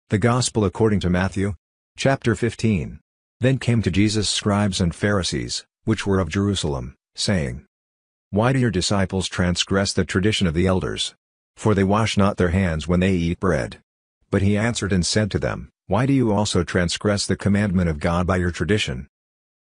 The Gospel according to Matthew. Chapter 15. Then came to Jesus scribes and Pharisees, which were of Jerusalem, saying, Why do your disciples transgress the tradition of the elders? For they wash not their hands when they eat bread. But he answered and said to them, Why do you also transgress the commandment of God by your tradition?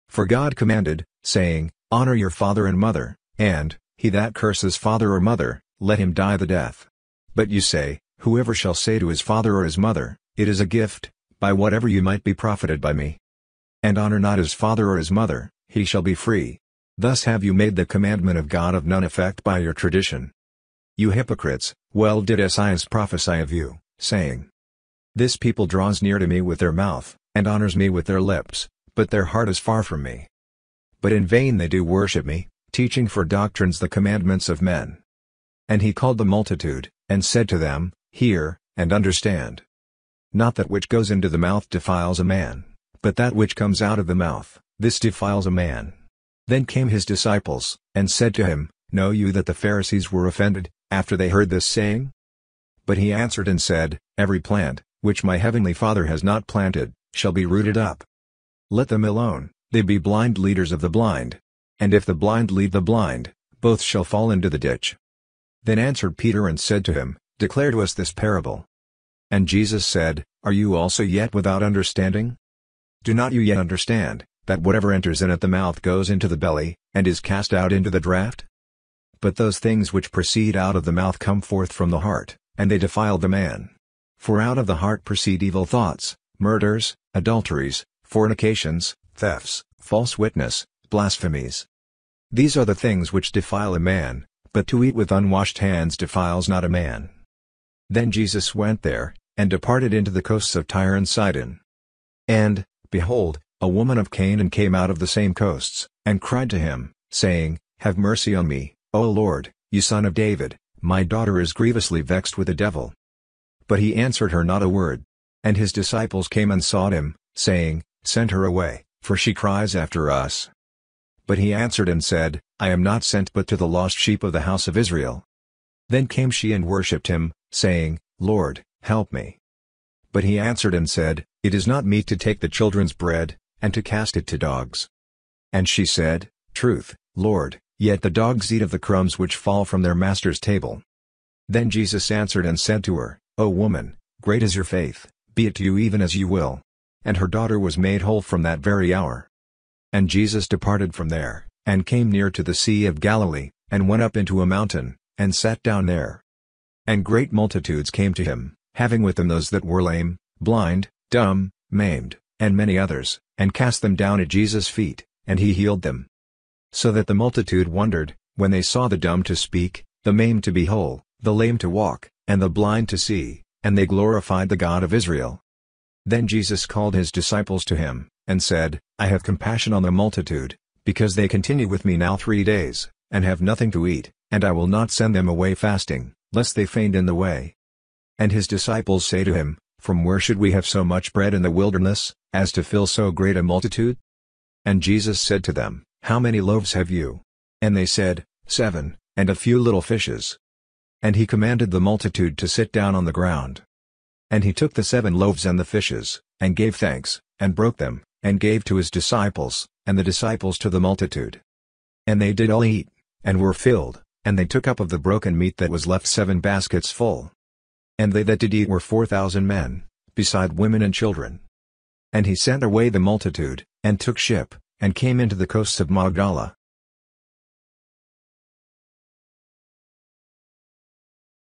For God commanded, saying, Honor your father and mother, and, he that curses father or mother, let him die the death. But you say, Whoever shall say to his father or his mother, It is a gift, by whatever you might be profited by me, and honor not his father or his mother, he shall be free. Thus have you made the commandment of God of none effect by your tradition. You hypocrites, well did Esaias prophesy of you, saying, This people draws near to me with their mouth, and honors me with their lips, but their heart is far from me. But in vain they do worship me, teaching for doctrines the commandments of men. And he called the multitude, and said to them, Hear, and understand. Not that which goes into the mouth defiles a man, but that which comes out of the mouth, this defiles a man. Then came his disciples, and said to him, Know you that the Pharisees were offended, after they heard this saying? But he answered and said, Every plant, which my heavenly Father has not planted, shall be rooted up. Let them alone, they be blind leaders of the blind. And if the blind lead the blind, both shall fall into the ditch. Then answered Peter and said to him, Declare to us this parable. And Jesus said, Are you also yet without understanding? Do not you yet understand, that whatever enters in at the mouth goes into the belly, and is cast out into the draught? But those things which proceed out of the mouth come forth from the heart, and they defile the man. For out of the heart proceed evil thoughts, murders, adulteries, fornications, thefts, false witness, blasphemies. These are the things which defile a man, but to eat with unwashed hands defiles not a man. Then Jesus went there, and departed into the coasts of Tyre and Sidon. And, behold, a woman of Canaan came out of the same coasts, and cried to him, saying, Have mercy on me, O Lord, you son of David, my daughter is grievously vexed with the devil. But he answered her not a word. And his disciples came and sought him, saying, Send her away, for she cries after us. But he answered and said, I am not sent but to the lost sheep of the house of Israel. Then came she and worshipped him, saying, Lord, help me. But he answered and said, It is not meet to take the children's bread, and to cast it to dogs. And she said, Truth, Lord, yet the dogs eat of the crumbs which fall from their master's table. Then Jesus answered and said to her, O woman, great is your faith, be it to you even as you will. And her daughter was made whole from that very hour. And Jesus departed from there, and came near to the Sea of Galilee, and went up into a mountain, and sat down there. And great multitudes came to him, having with them those that were lame, blind, dumb, maimed, and many others, and cast them down at Jesus' feet, and he healed them. So that the multitude wondered, when they saw the dumb to speak, the maimed to be whole, the lame to walk, and the blind to see, and they glorified the God of Israel. Then Jesus called his disciples to him, and said, I have compassion on the multitude, because they continue with me now 3 days, and have nothing to eat, and I will not send them away fasting, lest they faint in the way. And his disciples say to him, From where should we have so much bread in the wilderness, as to fill so great a multitude? And Jesus said to them, How many loaves have you? And they said, 7, and a few little fishes. And he commanded the multitude to sit down on the ground. And he took the 7 loaves and the fishes, and gave thanks, and broke them, and gave to his disciples, and the disciples to the multitude. And they did all eat, and were filled, and they took up of the broken meat that was left 7 baskets full. And they that did eat were 4,000 men, beside women and children. And he sent away the multitude, and took ship, and came into the coasts of Magdala.